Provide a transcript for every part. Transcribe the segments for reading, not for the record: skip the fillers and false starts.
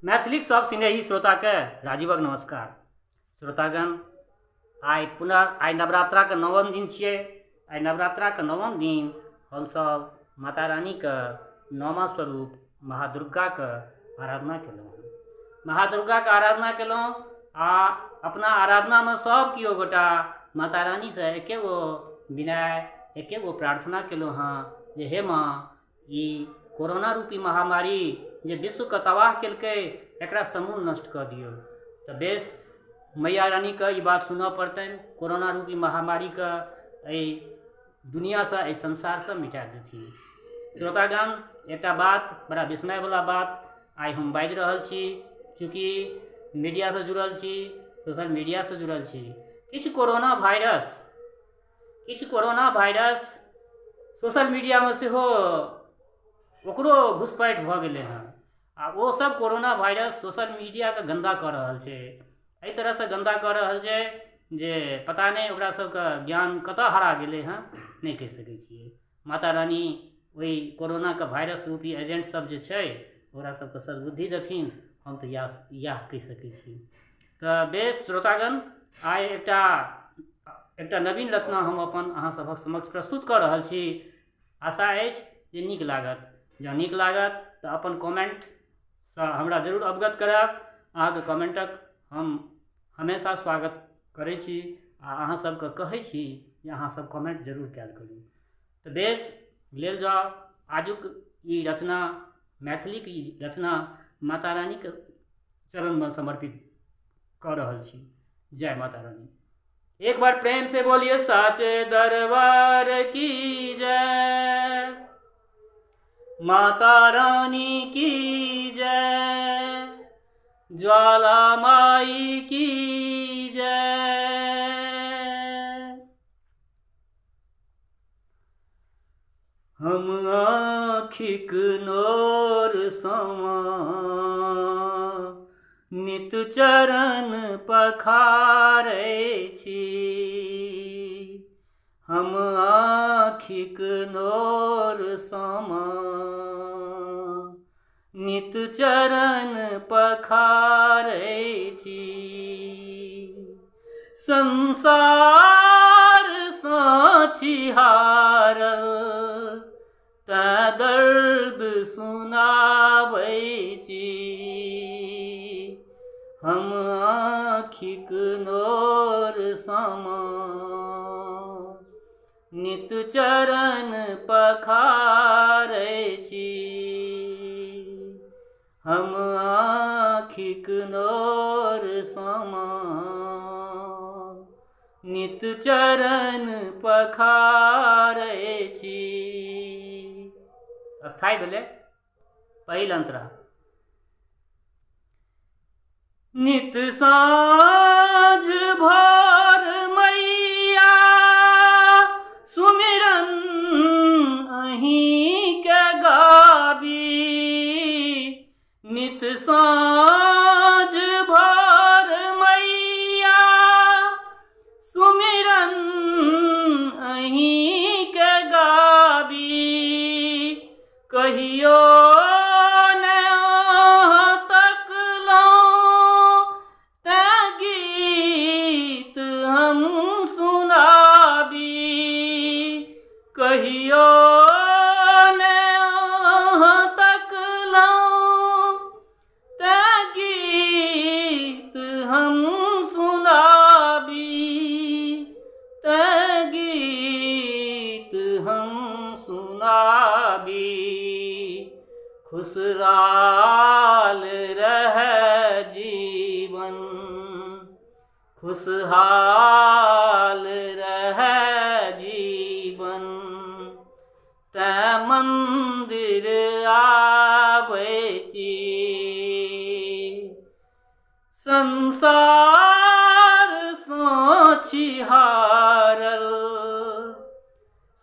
मैथिलीक सब स्नेही श्रोताके राजीवक नमस्कार। श्रोतागण, आइ नवरात्राके नवम दिन छियै। आइ नवरात्राके नवम दिन हमसब माता रानीके नौमा स्वरूप महादुर्गाके आराधना केलहुँ। महादुर्गाके आराधना केलहुँ आ अपना आराधनामे सब केओ गोटा माता रानीसँ एके गो विनय, एके गो प्रार्थना केलहुँ हँ जे हे माँ, ई कोरोना रूपी महामारी जे विश्वके तबाह केलकै, एकरा समूल नष्ट कऽ दियौ। तऽ बेस मैया रानीके ई बात सुनऽ पड़तनि, कोरोना रूपी महामारीके एहि दुनिआसँ, एहि संसारसँ मिटा देथिन। श्रोतागण, एकटा बात, बड़ा विस्मयवला बात आइ हम बाजि रहल छी, चूँकि मीडियासँ जुड़ल छी, सोशल मीडियासँ जुड़ल छी। किछु कोरोना वायरस सोशल मीडियामे सेहो ओकरो घुसपैठ भऽ गेलै हँ आ ओ सब कोरोना वायरस सोशल मीडियाके गन्दा कऽ रहल छै। एहि तरहसँ गन्दा कऽ रहल छै जे पता नहि ओकरा सबके ज्ञान कतऽ हरा गेलै हँ, नहि कहि सकै छियै। माता रानी ओहि कोरोनाके वायरस रूपी एजेंट सब जे छै ओकरा सबके सद्बुद्धि देथिन, हम तऽ इएह कहि सकै छी। तऽ बेस श्रोतागण, आइ एकटा नवीन रचना हम अपन अहाँ सभक समक्ष प्रस्तुत कऽ रहल छी। आशा अछि जे नीक लागत। जँ नीक लागत तऽ अपन कमेंटसँ हमरा जरूर अवगत करायब। अहाँके कमेंटक हम हमेशा स्वागत करै छी आ अहाँ सबके कहै छी जे अहाँ सब कमेंट जरूर कयल करू। तऽ बेस लेल जाउ आजुक ई रचना, मैथिलीक ई रचना माता रानीके चरणमे समर्पित कऽ रहल छी। जय माता रानी। एक बार प्रेम से बोलिए साचे दरबार की जय, माता रानी की जय, ज्वाला माई की जय। हम आँखिक नोर समा नित चरण पखारै छी। हम आँखिक नोर समा नित चरण पखारै छी। संसारसँ छिहारल तैं दर्द सुनाबै छी। हम आँखिक नोर समा नित चरण पखारै छी। हम आँखिक नोर समा नित चरण पखारै छी। स्थायी भेलै पहिल अंतरा। नित साँझ भोर मैया सुमिरन अहींके गाबी। नित साँझ भोर मैया सुमिरन अहींके गाबी। कहियो कहियो ने अहाँ तकलहुँ तैं गीत हम सुनाबी। तैं गीत हम सुनाबी। खुशहाल रहे जीवन, खुशहाल रहे जीवन, तैं मंदिर आबै छी। संसारसँ छिहारल,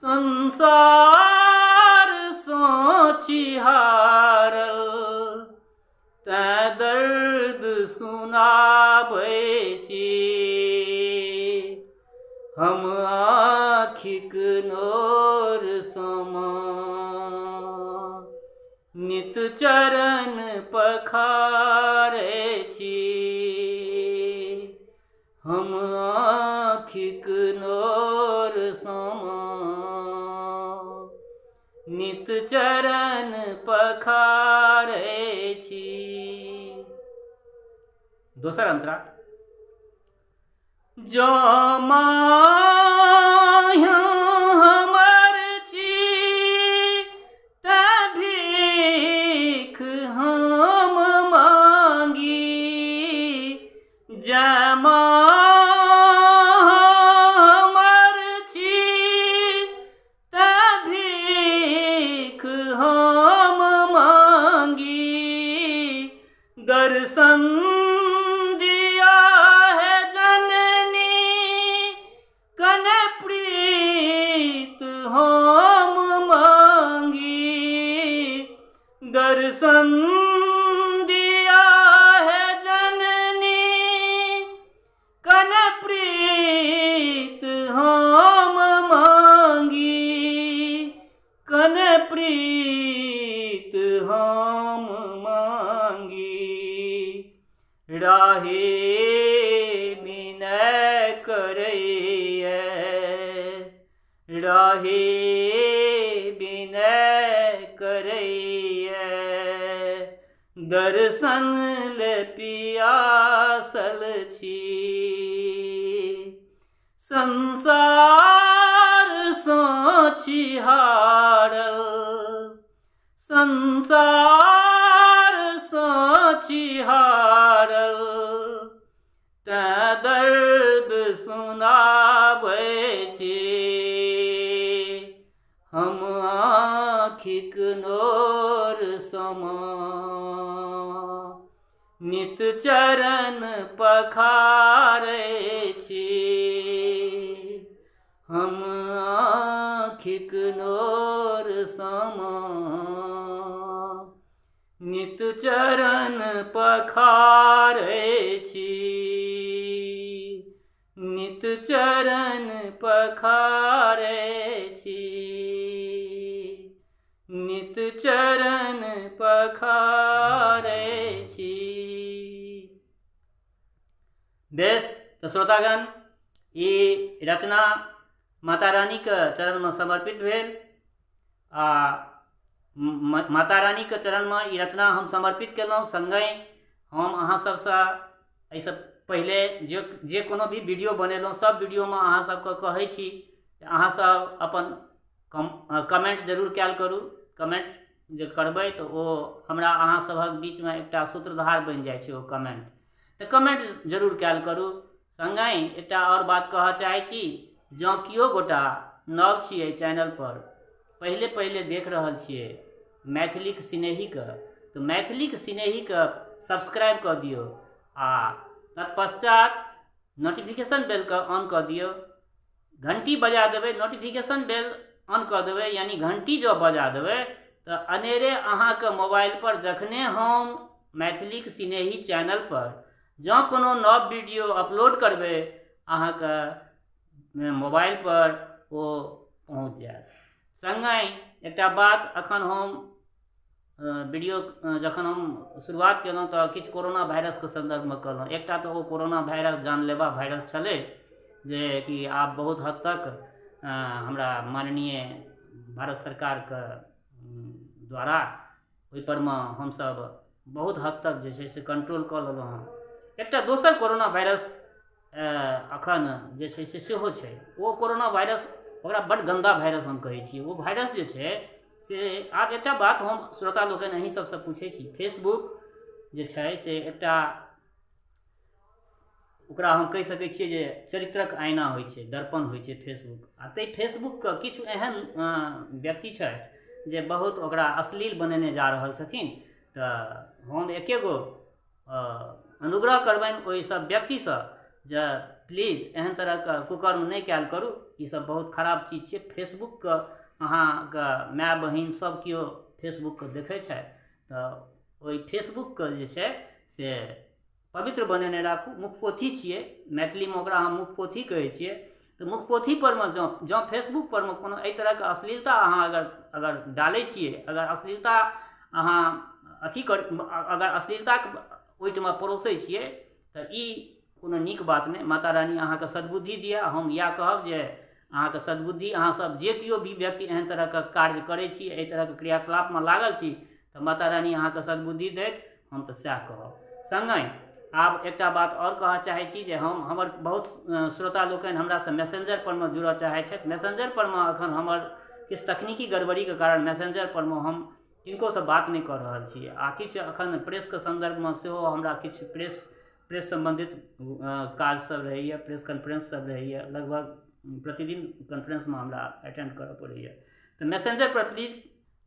संसारसँ छिहारल तैं दर्द सुनाबै छी। हम आँखिक नोर समा नित नित चरण पखारै छी हम आँखिक नोर समा नित चरण पखारै छी। दोसर अंतरा जो माह्या हमर छी त भीख हम मांगी जमा हमर छी त भीख हम मांगी दर्शन दिया है जननी कन प्रीत हम मांगी दर्शन दिया है जननी कन प्रीत हम मांगी कन प्रीत हम मांगी राहे विनय करैये राहे विनय करैये दर्शन ले पियासल छी संसार सँ छिहारल संसार सँ छिहारल तैं दर्द सुनाबै छी हम आँखिक नोर समा नित चरण पखारै छी हम आँखिक नोर समा नित चरण पखारै छी नित चरण पखारै छी नित चरण पखारै छी। बेस तो श्रोतागण ई रचना माता रानी के चरण में समर्पित भेल आ माता रानी के चरण में ई रचना हम समर्पित केलहुँ। संगे हम अहाँ सबसँ एहिसँ पहिले जे कोनो भी वीडियो बनेलहुँ सब वीडियो में अहाँ सबके कहै छी अहाँ सब अपन कमेंट जरूर कैल करू। कमेंट जे करबै तऽ ओ हमरा अहाँ सभक बीच में एकटा सूत्रधार बनि जाइ छै ओ कमेंट, तऽ कमेंट जरूर कैल करू। संगहि एकटा और बात कहऽ चाहै छी, जँ किओ गोटा नव छियै चैनल पर पहिले देख रहल छियै मैथिलीक सिनेहीके, तऽ मैथिलीक सिनेहीके सब्सक्राइब कऽ दियौ आ तत्पश्चात नोटिफिकेशन बेल के ऑन कऽ दियौ। घंटी बजा देबै, नोटिफिकेशन बेल ऑन कऽ देबै यानी घंटी जो बजा देबै तऽ अनेरे अहाँके मोबाइल पर जखने हम मैथिलीक सिनेही चैनल पर जँ कोनो नव वीडियो अपलोड करबै अहाँके मोबाइल पर ओ पहुँच जायत। संगहि एकटा बात, अखन हम वीडियो जखन हम शुरुआत केलहुँ तऽ किछु कोरोना वायरसके संदर्भमे कहलहुँ। एकटा तऽ ओ कोरोना वायरस जानलेवा वायरस छलै जे कि आब बहुत हद तक हमरा माननीय भारत सरकारके द्वारा ओहिपरमे हमसब बहुत हद तक जे छै से कंट्रोल कऽ लेलहुँ हँ। एकटा दोसर कोरोना वायरस अखन जे छै से सेहो छै। ओ कोरोना वायरस ओकरा बड्ड गंदा वायरस हम कहै छी। ओ वायरस जे छै से आब एकटा बात हम श्रोता लोकनि अहीं सबसँ पूछै छी, फेसबुक जे छै से एकटा ओकरा हम कहि सकै छियै जे चरित्रक आईना होइ छै, दर्पण होइ छै फेसबुक। आ ताहि फेसबुकके किछु एहन व्यक्ति छथि जे बहुत ओकरा अश्लील बनेने जा रहल छथिन। तऽ हम एके गो अनुग्रह करबनि ओहि सब व्यक्तिसँ जे प्लीज एहन तरहके कुकर्म नहि कैल करू। ई सब बहुत खराब चीज छै। फेसबुकके अहाँके माय बहिन सब केओ फेसबुकके देखै छथि तऽ ओहि फेसबुकके जे छै से पवित्र बनेने राखू। मुखपोथी छियै, मैथिलीमे ओकरा हम मुखपोथी कहै छियै। तऽ मुखपोथी परमे जँ फेसबुक परमे कोनो एहि तरहके अश्लीलता अहाँ अगर डालै छियै, अगर अश्लीलता अहाँ अथी कर, अगर अश्लीलताके ओहिठमा परोसै छियै तऽ ई कोनो नीक बात नहि। माता रानी अहाँके सद्बुद्धि दिअ। हम इएह कहब जे अहाँके सद्बुद्धि, अहाँसभ जे केओ भी व्यक्ति एहन तरहके कार्य करै छी, एहि तरहके क्रियाकलापमे लागल छी, तऽ माता रानी अहाँके सद्बुद्धि देत। हम तऽ सएह कहब। संगहि आब एकटा बात आओर कहऽ चाहै छी जे हमर बहुत श्रोता लोकनि हमरासँ मैसेंजरपरमे जुड़ऽ चाहै छथि। मैसेंजरपरमे एखन हमर किछु तकनीकी गड़बड़ीके कारण मैसेंजरपरमे हम किनकोसँ बात नहि कऽ रहल छी। आ किछु एखन प्रेसके संदर्भमे सेहो हमरा किछु प्रेस सम्बन्धित काजसभ रहैए, प्रेस कॉन्फ्रेंससभ रहैए। लगभग प्रतिदिन कॉन्फ्रेंसमे हमरा अटेंड करऽ पड़ैए। तऽ मैसेंजरपर प्लीज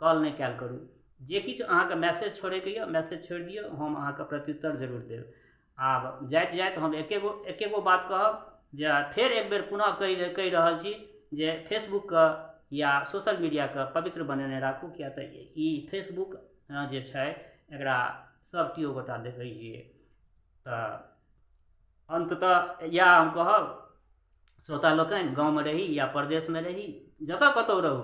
कॉल नहि कयल करू। जे किछु अहाँके मैसेज छोड़ैके यऽ मैसेज छोड़ि दियौ, हम अहाँके प्रत्युत्तर जरूर देब। आब जाइत जाइत हम एके गो बात कहब जे फेर एक बेर पुनः कहि रहल छी जे फेसबुकके या सोशल मीडियाके पवित्र बनेने राखू। किया तऽ ई फेसबुक जे छै एकरा सब केओ गोटा देखै छियै। तऽ अंततः इएह हम कहब, श्रोता लोकनि, गाँवमे रही या परदेशमे रही, जतऽ कतौ रहू,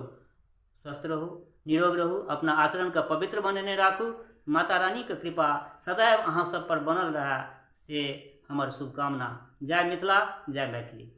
स्वस्थ रहू, निरोग रहू, अपना आचरणके पवित्र बनेने राखू। माता रानीके कृपा सदैव अहाँ सब पर बनल रहै, से हमर शुभकामना। जय मिथिला, जय मैथिली।